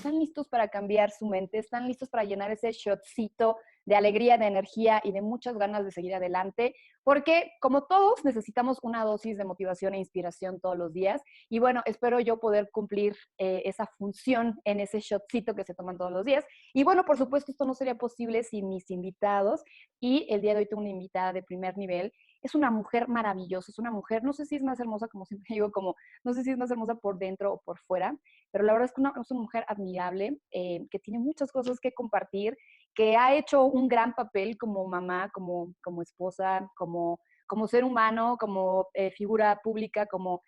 están listos para cambiar su mente, están listos para llenar ese shotcito de alegría, de energía y de muchas ganas de seguir adelante, porque como todos necesitamos una dosis de motivación e inspiración todos los días. Y bueno, espero yo poder cumplir esa función en ese shotcito que se toman todos los días. Y bueno, por supuesto, esto no sería posible sin mis invitados. Y el día de hoy tengo una invitada de primer nivel. Es una mujer maravillosa, es una mujer, no sé si es más hermosa, como siempre digo, como no sé si es más hermosa por dentro o por fuera, pero la verdad es que es una mujer admirable, que tiene muchas cosas que compartir, que ha hecho un gran papel como mamá, como esposa, como ser humano, como figura pública, como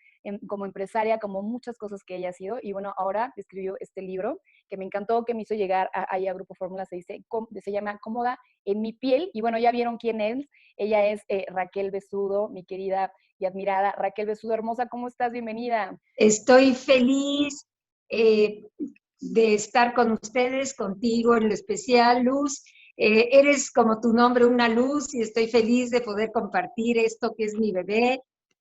empresaria, como muchas cosas que ella ha sido. Y bueno, ahora escribió este libro que me encantó, que me hizo llegar ahí a Grupo Fórmula, se llama Cómoda en mi piel. Y bueno, ya vieron quién es. Ella es Raquel Besudo, mi querida y admirada Raquel Besudo, hermosa. ¿Cómo estás? Bienvenida. Estoy feliz eh, de estar con ustedes, contigo en lo especial, Luz. Eres como tu nombre, una luz, y estoy feliz de poder compartir esto que es mi bebé,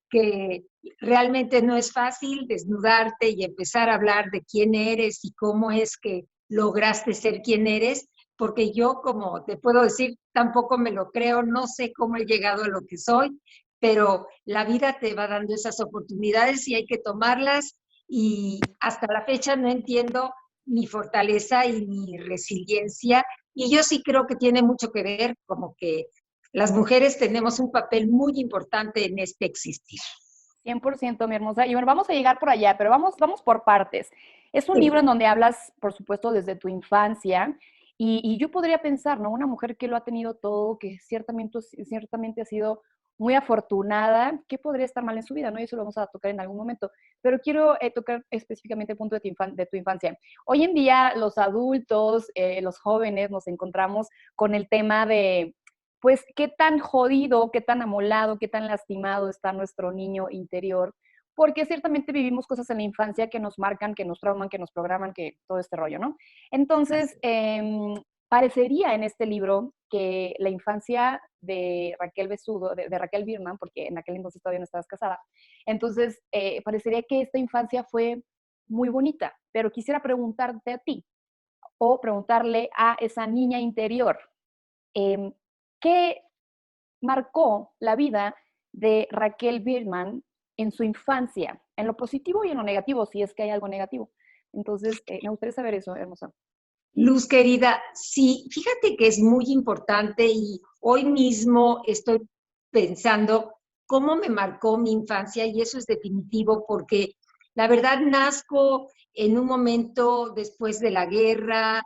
que realmente no es fácil desnudarte y empezar a hablar de quién eres y cómo es que lograste ser quien eres, porque yo, como te puedo decir, tampoco me lo creo, no sé cómo he llegado a lo que soy, pero la vida te va dando esas oportunidades y hay que tomarlas, y hasta la fecha no entiendo mi fortaleza y mi resiliencia, y yo sí creo que tiene mucho que ver como que las mujeres tenemos un papel muy importante en este existir. 100%, mi hermosa. Y bueno, vamos a llegar por allá, pero vamos por partes. Es un libro Sí. en donde hablas, por supuesto, desde tu infancia. Y yo podría pensar, ¿no? Una mujer que lo ha tenido todo, que ciertamente ha sido muy afortunada, ¿qué podría estar mal en su vida? ¿No? Y eso lo vamos a tocar en algún momento. Pero quiero tocar específicamente el punto de tu infancia. Hoy en día, los adultos, los jóvenes, nos encontramos con el tema de pues qué tan jodido, qué tan amolado, qué tan lastimado está nuestro niño interior, porque ciertamente vivimos cosas en la infancia que nos marcan, que nos trauman, que nos programan, que todo este rollo, ¿no? Entonces, parecería en este libro que la infancia de Raquel Besudo, de Raquel Birman, porque en aquel entonces todavía no estabas casada, entonces parecería que esta infancia fue muy bonita, pero quisiera preguntarte a ti o preguntarle a esa niña interior, eh, ¿qué marcó la vida de Raquel Birman en su infancia, en lo positivo y en lo negativo, si es que hay algo negativo? Entonces, me gustaría saber eso, hermosa. Luz querida, sí, fíjate que es muy importante, y hoy mismo estoy pensando cómo me marcó mi infancia, y eso es definitivo porque la verdad nazco en un momento después de la guerra,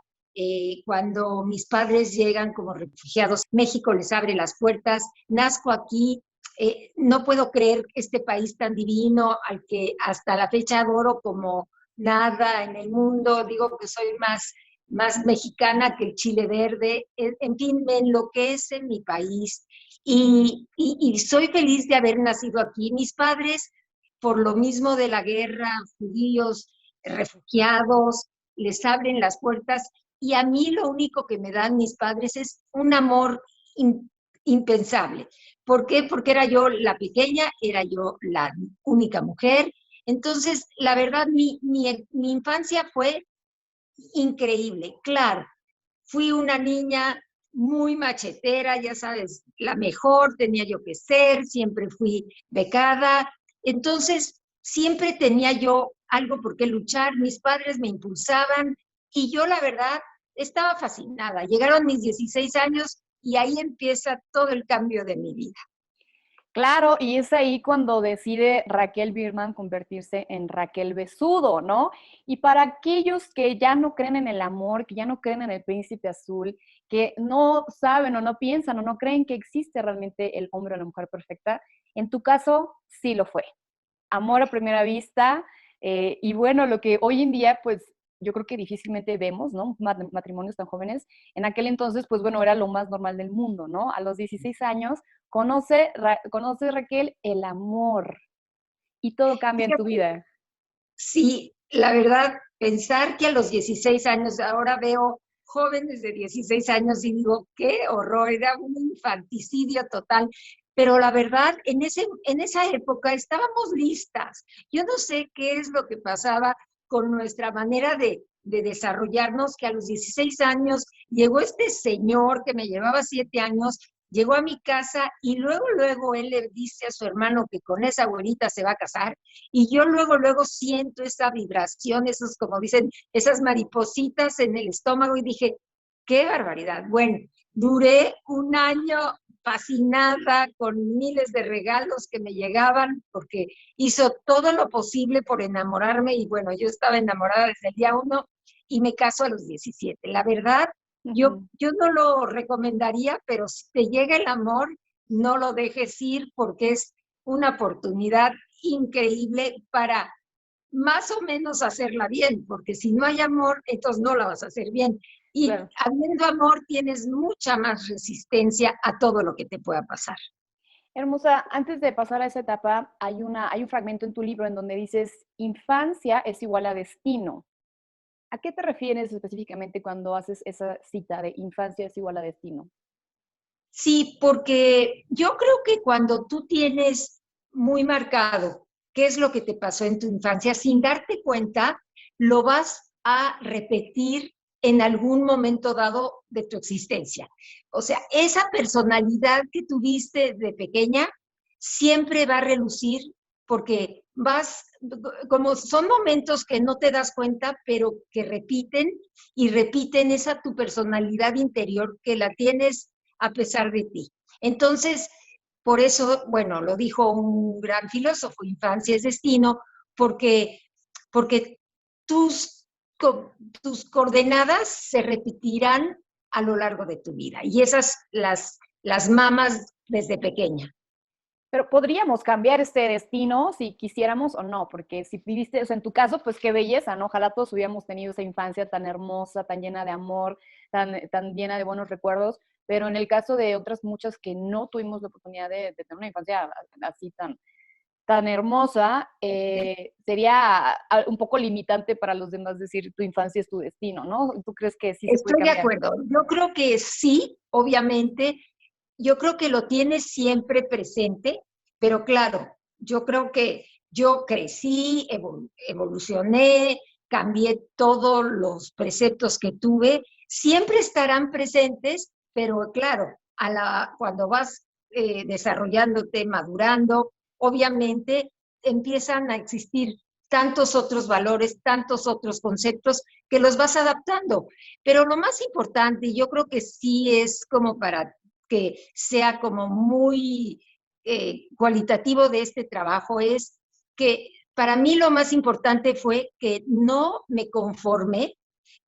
cuando mis padres llegan como refugiados, México les abre las puertas, nazco aquí. No puedo creer este país tan divino al que hasta la fecha adoro como nada en el mundo. Digo que soy más mexicana que el chile verde. En fin, me enloquece mi país, y soy feliz de haber nacido aquí. Mis padres, por lo mismo de la guerra, judíos, refugiados, les abren las puertas, y a mí lo único que me dan mis padres es un amor impensable. ¿Por qué? Porque era yo la pequeña, era yo la única mujer. Entonces, la verdad, mi infancia fue increíble. Claro, fui una niña muy machetera, ya sabes, la mejor tenía yo que ser, siempre fui becada, entonces siempre tenía yo algo por qué luchar, mis padres me impulsaban, y yo la verdad estaba fascinada. Llegaron mis 16 años y ahí empieza todo el cambio de mi vida. Claro, y es ahí cuando decide Raquel Birman convertirse en Raquel Besudo, ¿no? Y para aquellos que ya no creen en el amor, que ya no creen en el príncipe azul, que no saben o no piensan o no creen que existe realmente el hombre o la mujer perfecta, en tu caso sí lo fue. Amor a primera vista, y bueno, lo que hoy en día, pues yo creo que difícilmente vemos, ¿no? Matrimonios tan jóvenes. En aquel entonces, pues bueno, era lo más normal del mundo, ¿no? A los 16 años conoce Raquel el amor y todo cambia en tu Fíjate, vida. sí, la verdad, pensar que a los 16 años, ahora veo jóvenes de 16 años y digo, qué horror, era un infanticidio total. Pero la verdad, en esa época estábamos listas. Yo no sé qué es lo que pasaba con nuestra manera de desarrollarnos, que a los 16 años llegó este señor que me llevaba 7 años, llegó a mi casa y luego él le dice a su hermano que con esa abuelita se va a casar y yo luego siento esa vibración, esos, como dicen, esas maripositas en el estómago y dije, qué barbaridad. Bueno, duré un año fascinada con miles de regalos que me llegaban porque hizo todo lo posible por enamorarme y bueno, yo estaba enamorada desde el día 1 y me caso a los 17. La verdad, yo no lo recomendaría, pero si te llega el amor, no lo dejes ir porque es una oportunidad increíble para más o menos hacerla bien, porque si no hay amor, entonces no la vas a hacer bien. Y Claro. habiendo amor, tienes mucha más resistencia a todo lo que te pueda pasar. Hermosa, antes de pasar a esa etapa, hay un fragmento en tu libro en donde dices, infancia es igual a destino. ¿A qué te refieres específicamente cuando haces esa cita de infancia es igual a destino? Sí, porque yo creo que cuando tú tienes muy marcado qué es lo que te pasó en tu infancia, sin darte cuenta, lo vas a repetir en algún momento dado de tu existencia. O sea, esa personalidad que tuviste de pequeña siempre va a relucir porque vas, como son momentos que no te das cuenta, pero que repiten y repiten esa tu personalidad interior que la tienes a pesar de ti. Entonces, por eso, bueno, lo dijo un gran filósofo, infancia es destino, porque tus, tus coordenadas se repetirán a lo largo de tu vida. Y esas las mamas desde pequeña. Pero podríamos cambiar este destino si quisiéramos o no, porque si viviste, o sea, en tu caso, pues qué belleza, ¿no? Ojalá todos hubiéramos tenido esa infancia tan hermosa, tan llena de amor, tan llena de buenos recuerdos, pero en el caso de otras muchas que no tuvimos la oportunidad de tener una infancia así tan hermosa, sería un poco limitante para los demás decir tu infancia es tu destino, ¿no? ¿Tú crees que sí se puede Estoy de cambiar? acuerdo. Yo creo que sí, obviamente, yo creo que lo tienes siempre presente, pero claro, yo creo que yo crecí, evolucioné, cambié todos los preceptos que tuve, siempre estarán presentes, pero claro, cuando vas desarrollándote, madurando, obviamente empiezan a existir tantos otros valores, tantos otros conceptos que los vas adaptando. Pero lo más importante, y yo creo que sí es como para que sea como muy cualitativo de este trabajo, es que para mí lo más importante fue que no me conformé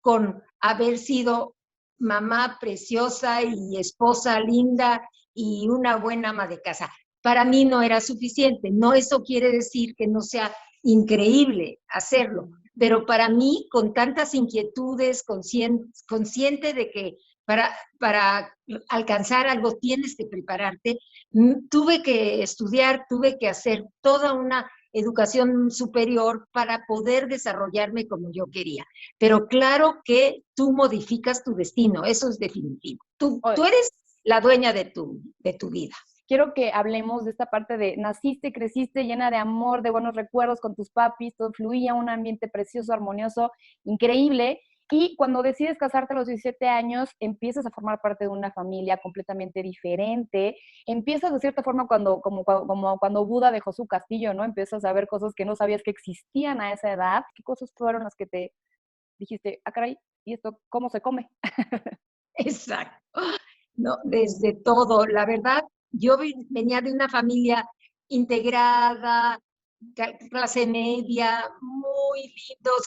con haber sido mamá preciosa y esposa linda y una buena ama de casa. Para mí no era suficiente. No, eso quiere decir que no sea increíble hacerlo, pero para mí, con tantas inquietudes, consciente de que para alcanzar algo tienes que prepararte, tuve que estudiar, tuve que hacer toda una educación superior para poder desarrollarme como yo quería. Pero claro que tú modificas tu destino, eso es definitivo. Tú eres la dueña de tu vida. Quiero que hablemos de esta parte de naciste, creciste llena de amor, de buenos recuerdos con tus papis, todo fluía, un ambiente precioso, armonioso, increíble. Y cuando decides casarte a los 17 años, empiezas a formar parte de una familia completamente diferente. Empiezas de cierta forma como cuando Buda dejó su castillo, ¿no? Empiezas a ver cosas que no sabías que existían a esa edad. ¿Qué cosas fueron las que te dijiste, ah, caray, ¿y esto cómo se come? Exacto. No, desde todo. La verdad, yo venía de una familia integrada, clase media, muy lindos,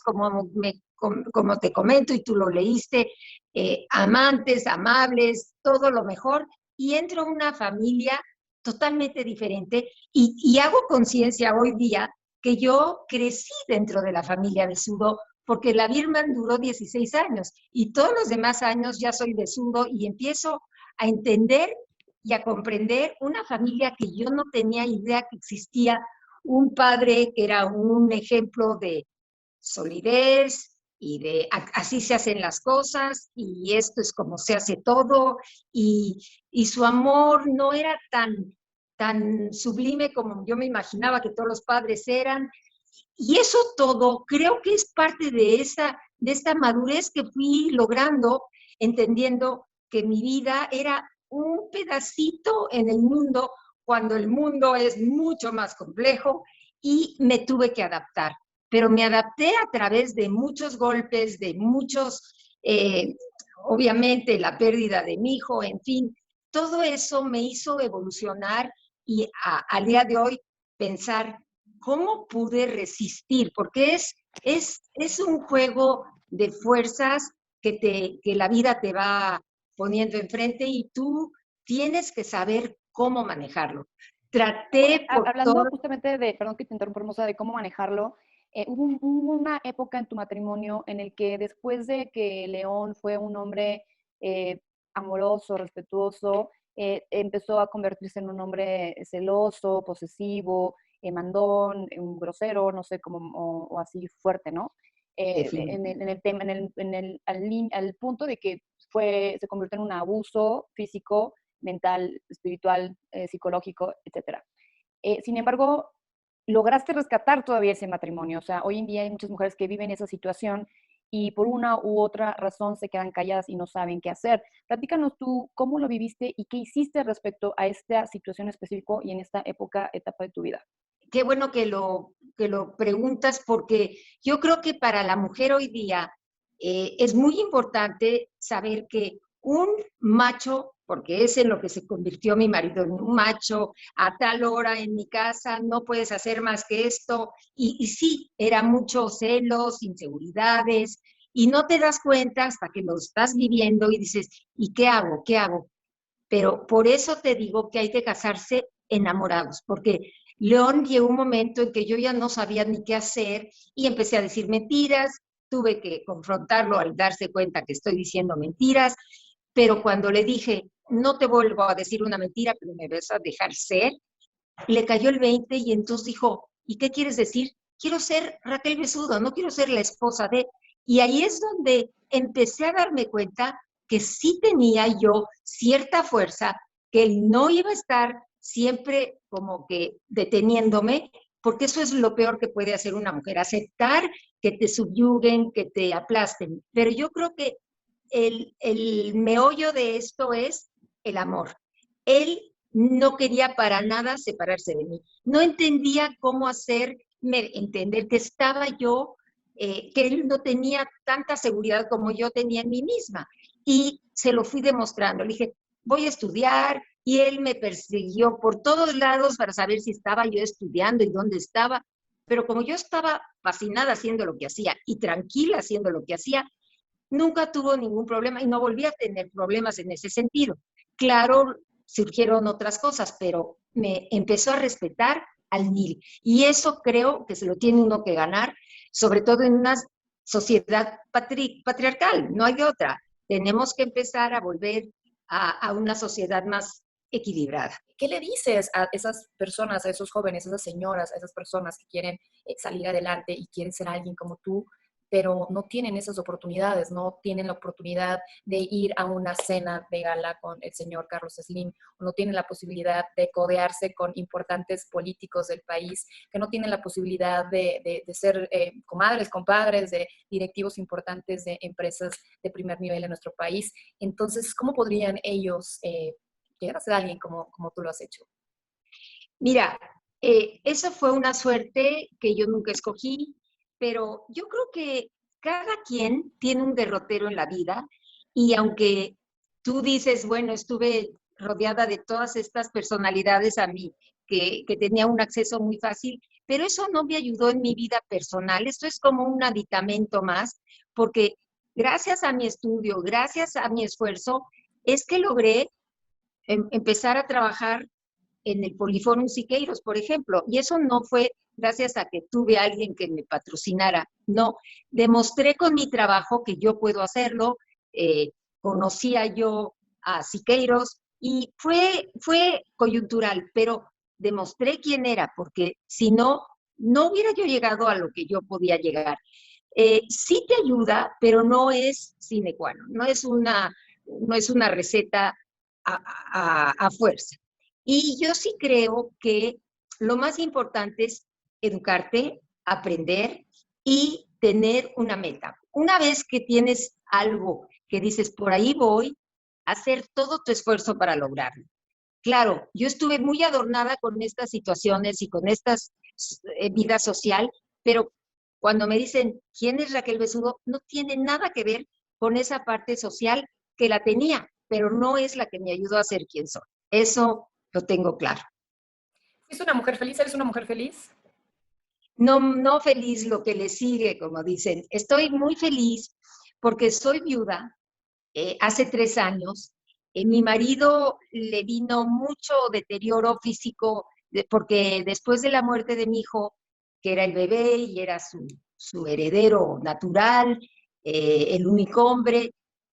como te comento y tú lo leíste, amantes, amables, todo lo mejor. Y entro a una familia totalmente diferente y hago conciencia hoy día que yo crecí dentro de la familia de Sudo porque la Birman duró 16 años y todos los demás años ya soy de Sudo y empiezo a entender y a comprender una familia que yo no tenía idea que existía, un padre que era un ejemplo de solidez y de así se hacen las cosas y esto es como se hace todo y su amor no era tan sublime como yo me imaginaba que todos los padres eran y eso todo creo que es parte de esta madurez que fui logrando, entendiendo que mi vida era un pedacito en el mundo cuando el mundo es mucho más complejo y me tuve que adaptar. Pero me adapté a través de muchos golpes, de muchos, obviamente la pérdida de mi hijo, en fin, todo eso me hizo evolucionar y al día de hoy pensar cómo pude resistir, porque es un juego de fuerzas que la vida te va poniendo enfrente y tú tienes que saber cómo manejarlo. Oye, Traté por todo. hablando justamente de, perdón que te interrumpa, hermosa, de cómo manejarlo, hubo una época en tu matrimonio en el que después de que León fue un hombre eh, amoroso, respetuoso, empezó a convertirse en un hombre celoso, posesivo, mandón, un grosero, no sé, como, o así fuerte, ¿no? En el tema, al punto de que se convirtió en un abuso físico, mental, espiritual, psicológico, etcétera. Sin embargo, lograste rescatar todavía ese matrimonio. O sea, hoy en día hay muchas mujeres que viven esa situación y por una u otra razón se quedan calladas y no saben qué hacer. Platícanos tú cómo lo viviste y qué hiciste respecto a esta situación específica y en esta etapa de tu vida. Qué bueno que lo preguntas porque yo creo que para la mujer hoy día es muy importante saber que un macho, porque es en lo que se convirtió mi marido, en un macho, a tal hora en mi casa, no puedes hacer más que esto. Y sí, era muchos celos, inseguridades, y no te das cuenta hasta que lo estás viviendo y dices, ¿y qué hago? ¿Qué hago? Pero por eso te digo que hay que casarse enamorados, porque León llegó un momento en que yo ya no sabía ni qué hacer y empecé a decir mentiras, tuve que confrontarlo al darse cuenta que estoy diciendo mentiras, pero cuando le dije, no te vuelvo a decir una mentira, pero me vas a dejar ser, le cayó el 20 y entonces dijo, ¿y qué quieres decir? Quiero ser Raquel Besudo, no quiero ser la esposa de... Y ahí es donde empecé a darme cuenta que sí tenía yo cierta fuerza, que él no iba a estar siempre como que deteniéndome, porque eso es lo peor que puede hacer una mujer, aceptar que te subyuguen, que te aplasten. Pero yo creo que el meollo de esto es el amor. Él no quería para nada separarse de mí. No entendía cómo hacerme entender que estaba yo, que él no tenía tanta seguridad como yo tenía en mí misma. Y se lo fui demostrando. Le dije, voy a estudiar, y él me persiguió por todos lados para saber si estaba yo estudiando y dónde estaba. Pero como yo estaba fascinada haciendo lo que hacía y tranquila haciendo lo que hacía, nunca tuvo ningún problema y no volví a tener problemas en ese sentido. Claro, surgieron otras cosas, pero me empezó a respetar al mil. Y eso creo que se lo tiene uno que ganar, sobre todo en una sociedad patriarcal, no hay de otra. Tenemos que empezar a volver a una sociedad más equilibrada. ¿Qué le dices a esas personas, a esos jóvenes, a esas señoras, a esas personas que quieren salir adelante y quieren ser alguien como tú, pero no tienen esas oportunidades, no tienen la oportunidad de ir a una cena de gala con el señor Carlos Slim, o no tienen la posibilidad de codearse con importantes políticos del país, que no tienen la posibilidad de ser comadres, compadres, de directivos importantes de empresas de primer nivel en nuestro país? Entonces, ¿cómo podrían ellos llegar a ser alguien como tú lo has hecho? Mira, eso fue una suerte que yo nunca escogí, pero yo creo que cada quien tiene un derrotero en la vida y aunque tú dices, bueno, estuve rodeada de todas estas personalidades a mí, que tenía un acceso muy fácil, pero eso no me ayudó en mi vida personal. Esto es como un aditamento más, porque gracias a mi estudio, gracias a mi esfuerzo, es que logré empezar a trabajar en el Poliforum Siqueiros, por ejemplo, y eso no fue gracias a que tuve a alguien que me patrocinara, no, demostré con mi trabajo que yo puedo hacerlo, conocía yo a Siqueiros y fue coyuntural, pero demostré quién era, porque si no, no hubiera yo llegado a lo que yo podía llegar. Sí te ayuda, pero no es sine qua non, no es una receta a fuerza. Y yo sí creo que lo más importante es educarte, aprender y tener una meta. Una vez que tienes algo que dices, por ahí voy, hacer todo tu esfuerzo para lograrlo. Claro, yo estuve muy adornada con estas situaciones y con estas vida social, pero cuando me dicen, ¿quién es Raquel Besugo? No tiene nada que ver con esa parte social que la tenía, pero no es la que me ayudó a ser quien soy. Eso lo tengo claro. ¿Es una mujer feliz? ¿Eres una mujer feliz? No, no feliz lo que le sigue, como dicen. Estoy muy feliz porque soy viuda hace 3 años. Mi marido le vino mucho deterioro físico porque después de la muerte de mi hijo, que era el bebé y era su heredero natural, el único hombre,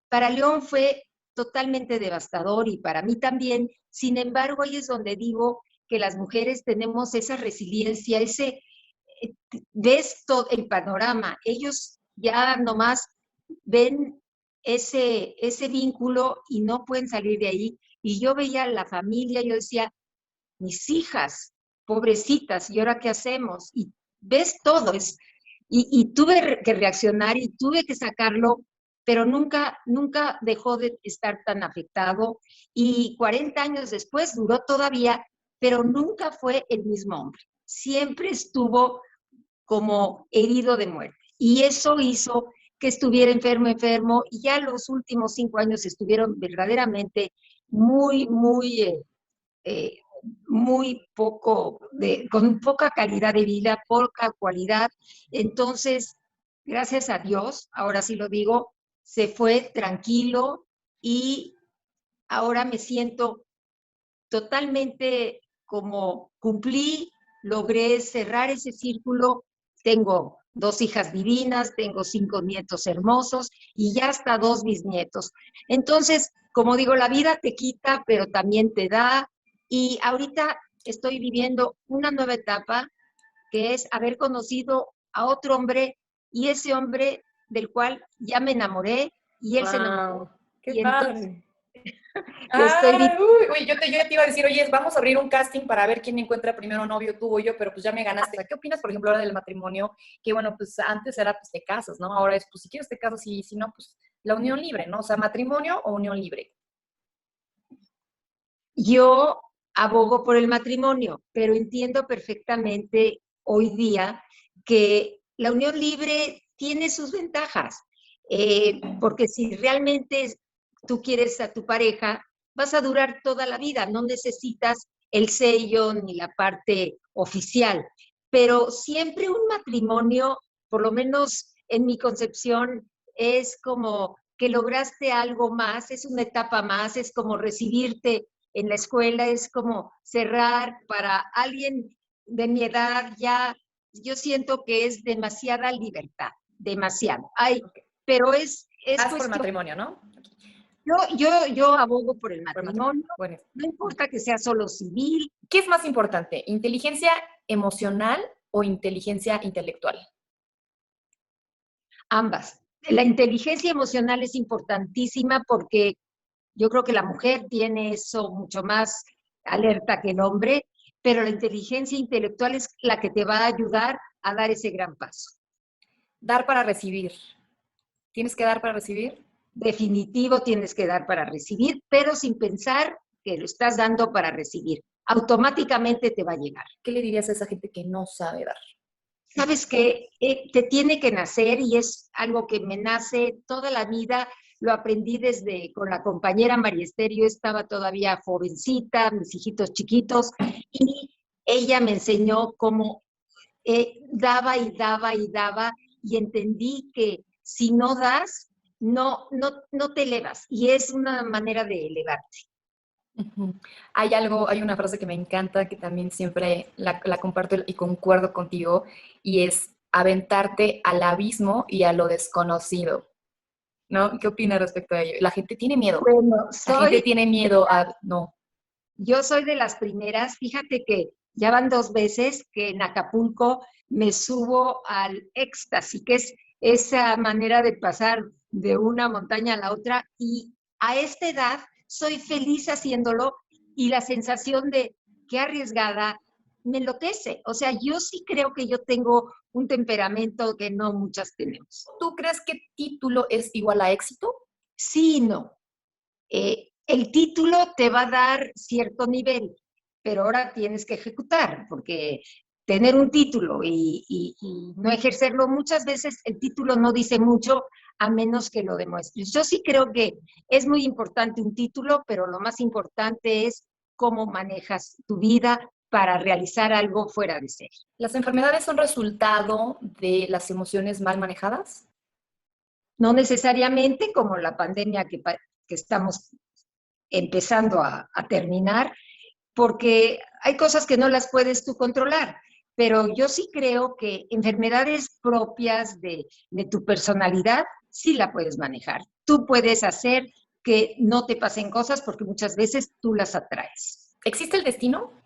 para León fue totalmente devastador y para mí también. Sin embargo, ahí es donde digo que las mujeres tenemos esa resiliencia, ves todo el panorama. Ellos ya nomás ven ese vínculo y no pueden salir de ahí. Y yo veía a la familia, yo decía, mis hijas, pobrecitas, ¿y ahora qué hacemos? Y ves todo, y tuve que reaccionar y tuve que sacarlo, pero nunca dejó de estar tan afectado. Y 40 años después duró todavía, pero nunca fue el mismo hombre. Siempre estuvo como herido de muerte. Y eso hizo que estuviera enfermo, y ya los últimos 5 años estuvieron verdaderamente eh, muy poco, con poca calidad de vida, poca cualidad. Entonces, gracias a Dios, ahora sí lo digo, se fue tranquilo y ahora me siento totalmente como cumplí, logré cerrar ese círculo. Tengo 2 hijas divinas, tengo 5 nietos hermosos y ya hasta 2 bisnietos. Entonces, como digo, la vida te quita, pero también te da. Y ahorita estoy viviendo una nueva etapa, que es haber conocido a otro hombre, y ese hombre del cual ya me enamoré y él se enamoró. ¡Wow! ¡Qué Y entonces padre! estoy Ah, uy, yo ya te iba a decir, oye, vamos a abrir un casting para ver quién encuentra primero novio, tú o yo, pero pues ya me ganaste. ¿Qué opinas, por ejemplo, ahora del matrimonio? Que bueno, pues antes era pues te casas, ¿no? Ahora es, pues si quieres te casas y si no, pues la unión libre, ¿no? O sea, matrimonio o unión libre. Yo abogo por el matrimonio, pero entiendo perfectamente hoy día que la unión libre tiene sus ventajas, porque si realmente tú quieres a tu pareja, vas a durar toda la vida, no necesitas el sello ni la parte oficial, pero siempre un matrimonio, por lo menos en mi concepción, es como que lograste algo más, es una etapa más, es como recibirte en la escuela, es como cerrar para alguien de mi edad. Ya yo siento que es demasiada libertad, demasiado. Ay, Okay. pero es Vas por el cuestión. matrimonio, ¿no? Yo abogo por el Por el matrimonio. matrimonio, Bueno. no importa que sea solo civil, ¿Qué es más importante, inteligencia emocional o inteligencia intelectual? ambas. La inteligencia emocional es importantísima porque yo creo que la mujer tiene eso mucho más alerta que el hombre, pero la inteligencia intelectual es la que te va a ayudar a dar ese gran paso. Dar para recibir. ¿Tienes que dar para recibir? Definitivo tienes que dar para recibir, pero sin pensar que lo estás dando para recibir. Automáticamente te va a llegar. ¿Qué le dirías a esa gente que no sabe dar? Sabes que te tiene que nacer, y es algo que me nace toda la vida. Lo aprendí desde con la compañera María Esther. Yo estaba todavía jovencita, mis hijitos chiquitos, y ella me enseñó cómo daba y daba y daba, y entendí que si no das, no te elevas, y es una manera de elevarte. Ujú. Hay una frase que me encanta, que también siempre la comparto y concuerdo contigo, y es aventarte al abismo y a lo desconocido, ¿no? ¿Qué opinas respecto a ello? La gente tiene miedo, Bueno, la gente tiene miedo a, no, yo soy de las primeras. Fíjate que ya van 2 veces que en Acapulco me subo al éxtasis, que es esa manera de pasar de una montaña a la otra, y a esta edad soy feliz haciéndolo, y la sensación de qué arriesgada, me enloquece. O sea, yo sí creo que yo tengo un temperamento que no muchas tenemos. ¿Tú crees que título es igual a éxito? Sí y no. El título te va a dar cierto nivel, pero ahora tienes que ejecutar, porque tener un título y no ejercerlo, muchas veces el título no dice mucho a menos que lo demuestres. Yo sí creo que es muy importante un título, pero lo más importante es cómo manejas tu vida para realizar algo fuera de ser. ¿Las enfermedades son resultado de las emociones mal manejadas? No necesariamente como la pandemia que estamos empezando a terminar, porque hay cosas que no las puedes tú controlar, pero yo sí creo que enfermedades propias de tu personalidad sí la puedes manejar. Tú puedes hacer que no te pasen cosas porque muchas veces tú las atraes. ¿Existe el destino?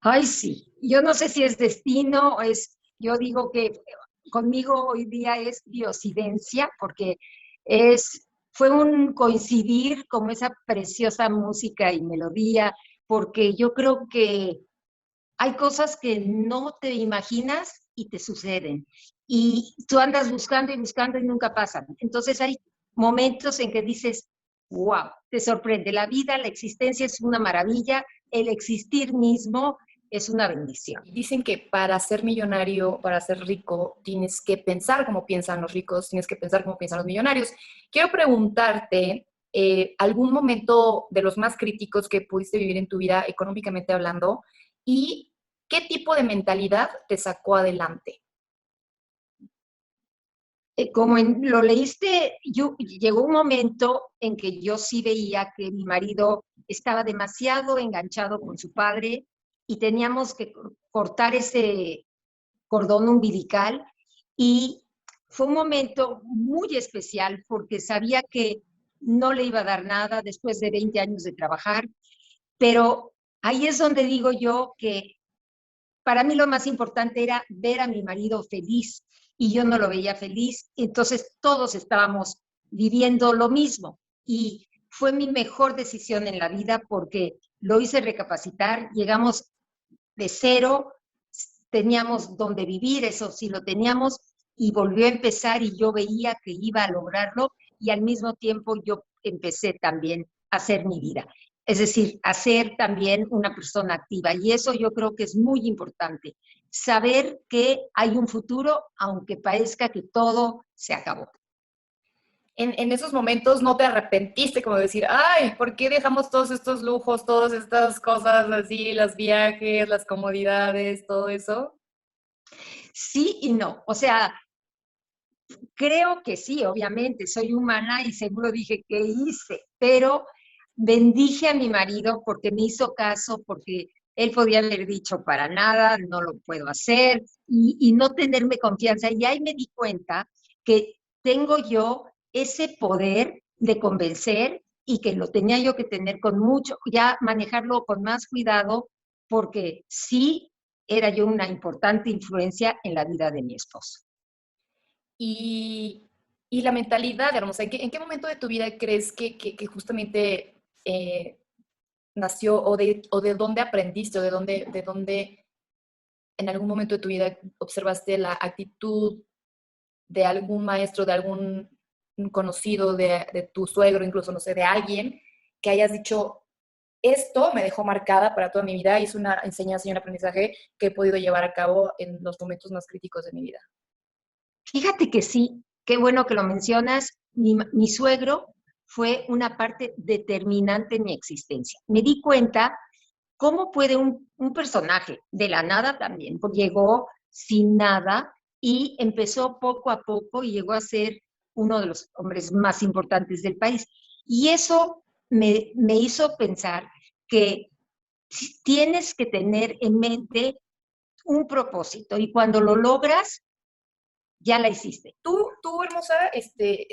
Ay, sí, yo no sé si es destino o es, yo digo que conmigo hoy día es diosidencia porque fue un coincidir como esa preciosa música y melodía, porque yo creo que hay cosas que no te imaginas y te suceden. Y tú andas buscando y buscando y nunca pasan. Entonces hay momentos en que dices, wow, te sorprende. La vida, la existencia es una maravilla, el existir mismo es una bendición. Dicen que para ser millonario, para ser rico, tienes que pensar como piensan los ricos, tienes que pensar como piensan los millonarios. Quiero preguntarte, algún momento de los más críticos que pudiste vivir en tu vida, económicamente hablando, y qué tipo de mentalidad te sacó adelante. Lo leíste, llegó un momento en que yo sí veía que mi marido estaba demasiado enganchado con su padre y teníamos que cortar ese cordón umbilical y fue un momento muy especial porque sabía que no le iba a dar nada después de 20 años de trabajar, pero ahí es donde digo yo que para mí lo más importante era ver a mi marido feliz y yo no lo veía feliz, entonces todos estábamos viviendo lo mismo y fue mi mejor decisión en la vida porque lo hice recapacitar, llegamos de cero, teníamos donde vivir, eso sí lo teníamos, y volvió a empezar y yo veía que iba a lograrlo y al mismo tiempo yo empecé también a hacer mi vida. Es decir, a ser también una persona activa. Y eso yo creo que es muy importante. Saber que hay un futuro, aunque parezca que todo se acabó. En esos momentos no te arrepentiste como decir, ay, ¿por qué dejamos todos estos lujos, todas estas cosas así, los viajes, las comodidades, todo eso? Sí y no. O sea, creo que sí, obviamente, soy humana y seguro dije, ¿qué hice? Pero bendije a mi marido porque me hizo caso, porque él podía haber dicho para nada, no lo puedo hacer, y no tenerme confianza. Y ahí me di cuenta que tengo yo ese poder de convencer y que lo tenía yo que tener con mucho, ya manejarlo con más cuidado, porque sí era yo una importante influencia en la vida de mi esposo. Y, y la mentalidad, hermosa, en qué momento de tu vida crees que justamente nació o de dónde aprendiste o de dónde en algún momento de tu vida observaste la actitud de algún maestro, de algún conocido, de tu suegro, incluso, no sé, de alguien que hayas dicho, esto me dejó marcada para toda mi vida y es una enseñanza y un aprendizaje que he podido llevar a cabo en los momentos más críticos de mi vida? Fíjate que sí, qué bueno que lo mencionas. Mi suegro fue una parte determinante en mi existencia. Me di cuenta cómo puede un personaje de la nada también, pues llegó sin nada y empezó poco a poco y llegó a ser uno de los hombres más importantes del país. Y eso me hizo pensar que tienes que tener en mente un propósito y cuando lo logras, ya la hiciste. Tú, hermosa,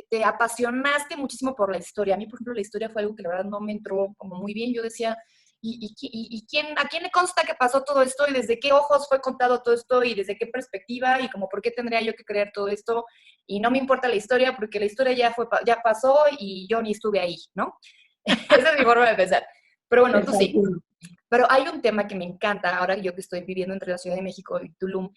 te apasionaste muchísimo por la historia. A mí, por ejemplo, la historia fue algo que la verdad no me entró como muy bien. Yo decía, ¿a quién le consta que pasó todo esto? ¿Y desde qué ojos fue contado todo esto? ¿Y desde qué perspectiva? ¿Y como por qué tendría yo que creer todo esto? Y no me importa la historia porque la historia ya pasó y yo ni estuve ahí, ¿no? Esa es mi forma de pensar. Pero bueno, tú sí. Exacto. Pero hay un tema que me encanta, ahora yo que estoy viviendo entre la Ciudad de México y Tulum,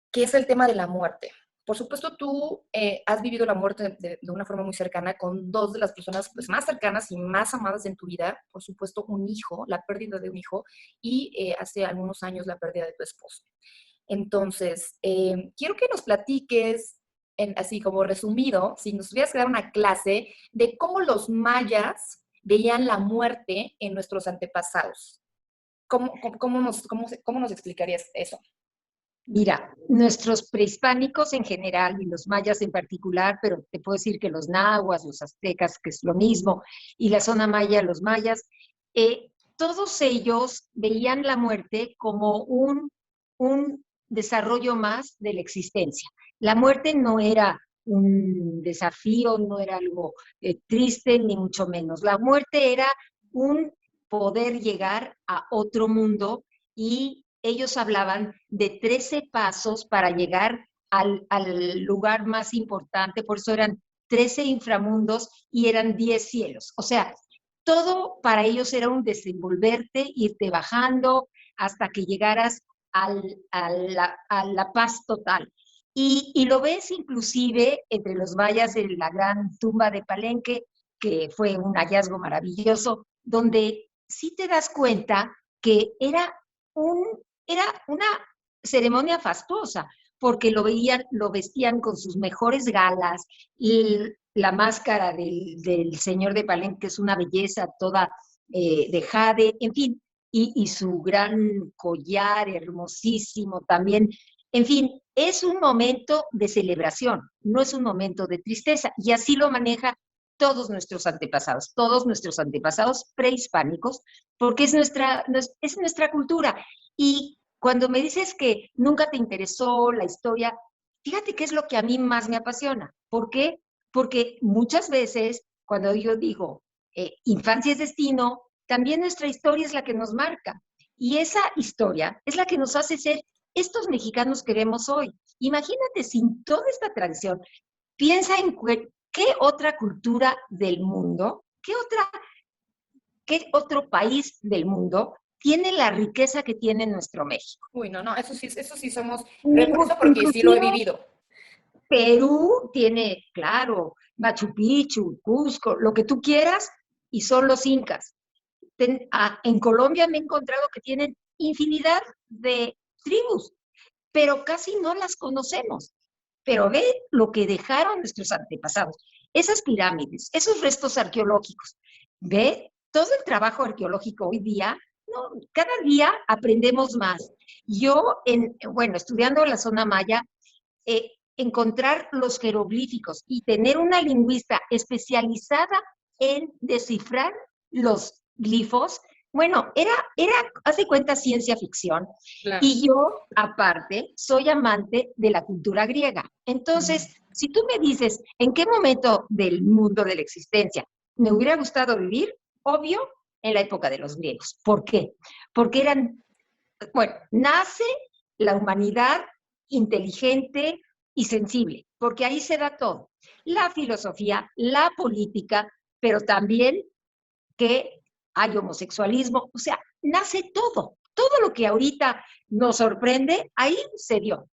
que es el tema de la muerte. Por supuesto, tú has vivido la muerte de una forma muy cercana con dos de las personas pues, más cercanas y más amadas en tu vida. Por supuesto, un hijo, la pérdida de un hijo, y hace algunos años la pérdida de tu esposo. Entonces, quiero que nos platiques, así como resumido, si nos tuvieras que dar una clase de cómo los mayas veían la muerte en nuestros antepasados. ¿Cómo nos explicarías eso? Mira, nuestros prehispánicos en general y los mayas en particular, pero te puedo decir que los nahuas, los aztecas, que es lo mismo, y la zona maya, los mayas, todos ellos veían la muerte como un desarrollo más de la existencia. La muerte no era un desafío, no era algo triste, ni mucho menos. La muerte era un poder llegar a otro mundo y ellos hablaban de 13 pasos para llegar al lugar más importante, por eso eran 13 inframundos y eran 10 cielos. O sea, todo para ellos era un desenvolverte, irte bajando hasta que llegaras a la paz total. Y lo ves inclusive entre los mayas en la gran tumba de Palenque, que fue un hallazgo maravilloso, donde sí te das cuenta que era una ceremonia fastuosa, porque lo veían, lo vestían con sus mejores galas, y la máscara del señor de Palenque, que es una belleza toda de jade, en fin, y su gran collar hermosísimo también. En fin, es un momento de celebración, no es un momento de tristeza, y así lo maneja todos nuestros antepasados prehispánicos, porque es nuestra cultura. Y cuando me dices que nunca te interesó la historia, fíjate qué es lo que a mí más me apasiona. ¿Por qué? Porque muchas veces cuando yo digo infancia es destino, también nuestra historia es la que nos marca. Y esa historia es la que nos hace ser estos mexicanos que vemos hoy. Imagínate sin toda esta tradición. Piensa en qué otra cultura del mundo, qué otro país del mundo tiene la riqueza que tiene nuestro México. Uy, no, no, eso sí somos, Ningún, eso porque sí lo he inclusive vivido. Perú tiene, claro, Machu Picchu, Cusco, lo que tú quieras, y son los incas. En Colombia me he encontrado que tienen infinidad de tribus, pero casi no las conocemos. Pero ve lo que dejaron nuestros antepasados, esas pirámides, esos restos arqueológicos. Ve todo el trabajo arqueológico hoy día, no, cada día aprendemos más. Yo, bueno, estudiando la zona maya, encontrar los jeroglíficos y tener una lingüista especializada en descifrar los glifos, bueno, hace cuenta, ciencia ficción. Claro. Y yo, aparte, soy amante de la cultura griega. Entonces, si tú me dices, ¿en qué momento del mundo de la existencia me hubiera gustado vivir? Obvio, en la época de los griegos. ¿Por qué? Porque bueno, nace la humanidad inteligente y sensible, porque ahí se da todo. La filosofía, la política, pero también que hay homosexualismo, o sea, nace todo. Todo lo que ahorita nos sorprende, ahí se dio.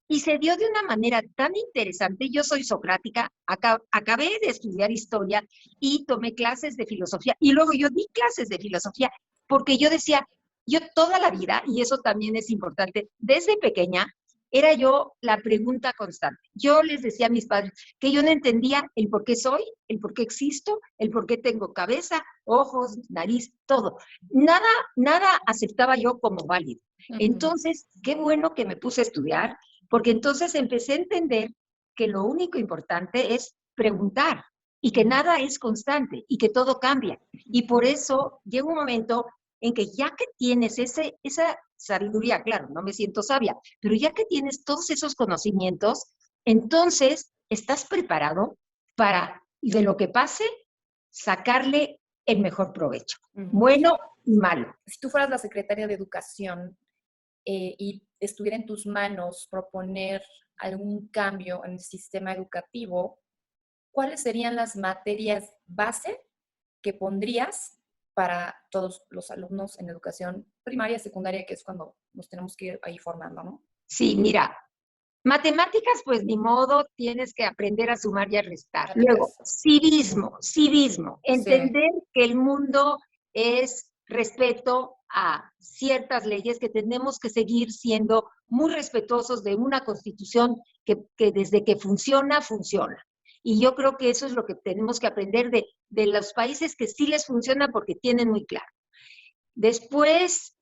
Y se dio de una manera tan interesante. Yo soy socrática, acabé de estudiar historia y tomé clases de filosofía. Y luego yo di clases de filosofía porque yo decía, yo toda la vida, y eso también es importante, desde pequeña, era yo la pregunta constante. Yo les decía a mis padres que yo no entendía el por qué soy, el por qué existo, el por qué tengo cabeza, ojos, nariz, todo. Nada aceptaba yo como válido. Entonces, qué bueno que me puse a estudiar, porque entonces empecé a entender que lo único importante es preguntar y que nada es constante y que todo cambia. Y por eso llega un momento en que ya que tienes esa sabiduría, claro, no me siento sabia, pero ya que tienes todos esos conocimientos, entonces estás preparado para, de lo que pase, sacarle el mejor provecho, bueno y malo. Si tú fueras la secretaria de Educación y estuviera en tus manos proponer algún cambio en el sistema educativo, ¿cuáles serían las materias base que pondrías para todos los alumnos en educación primaria, secundaria, que es cuando nos tenemos que ir ahí formando, ¿no? Sí, mira, matemáticas, pues ni modo, tienes que aprender a sumar y a restar. Luego, Matemáticas. civismo, Sí. entender que el mundo es respeto a ciertas leyes, que tenemos que seguir siendo muy respetuosos de una constitución que desde que funciona, funciona. Y yo creo que eso es lo que tenemos que aprender de los países que sí les funciona porque tienen muy claro. Después,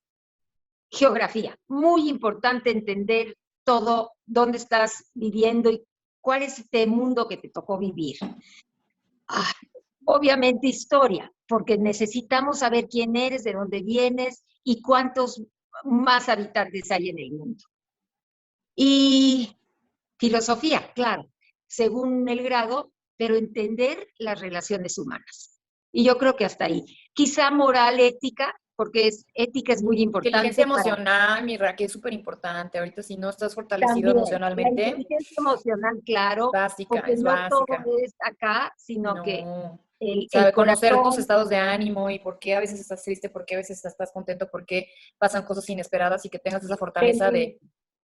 geografía. Muy importante entender todo, dónde estás viviendo y cuál es este mundo que te tocó vivir. Ah, obviamente historia, porque necesitamos saber quién eres, de dónde vienes y cuántos más habitantes hay en el mundo. Y filosofía, claro, según el grado, pero entender las relaciones humanas. Y yo creo que hasta ahí. Quizá moral, ética, porque ética es muy Inteligencia importante para emocional, mira, que es súper importante. Ahorita si no estás fortalecido también. La emocionalmente, inteligencia emocional, claro, básica, porque es no todo básica. es acá, sino que No. el Sabe conocer tus corazón, estados de ánimo y por qué a veces estás triste, por qué a veces estás contento, por qué pasan cosas inesperadas y que tengas esa fortaleza el, de,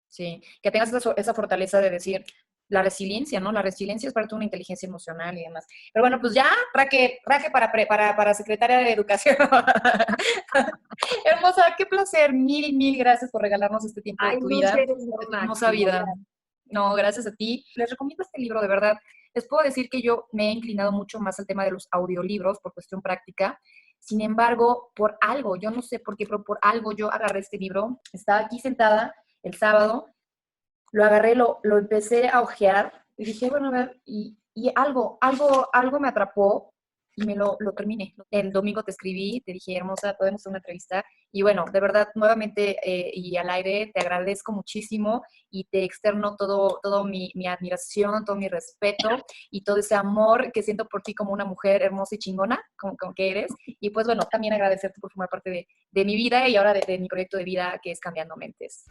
sí, que tengas esa fortaleza de decir la resiliencia, ¿no? La resiliencia es parte de una inteligencia emocional y demás. Pero bueno, pues ya, Raque para secretaria de Educación. Hermosa, qué placer. Mil gracias por regalarnos este tiempo de ay, tu no vida, eres lo de tu hermosa máximo. vida. No, gracias a ti. Les recomiendo este libro, de verdad. Les puedo decir que yo me he inclinado mucho más al tema de los audiolibros por cuestión práctica. Sin embargo, por algo, yo no sé por qué, pero por algo yo agarré este libro. Estaba aquí sentada el sábado, lo agarré, lo empecé a ojear y dije, bueno, a ver, y algo me atrapó y lo terminé. El domingo te escribí, te dije, hermosa, podemos hacer una entrevista. Y bueno, de verdad, nuevamente y al aire, te agradezco muchísimo y te externo todo mi admiración, todo mi respeto y todo ese amor que siento por ti como una mujer hermosa y chingona, como que eres. Y pues bueno, también agradecerte por formar parte de mi vida y ahora de mi proyecto de vida que es Cambiando Mentes.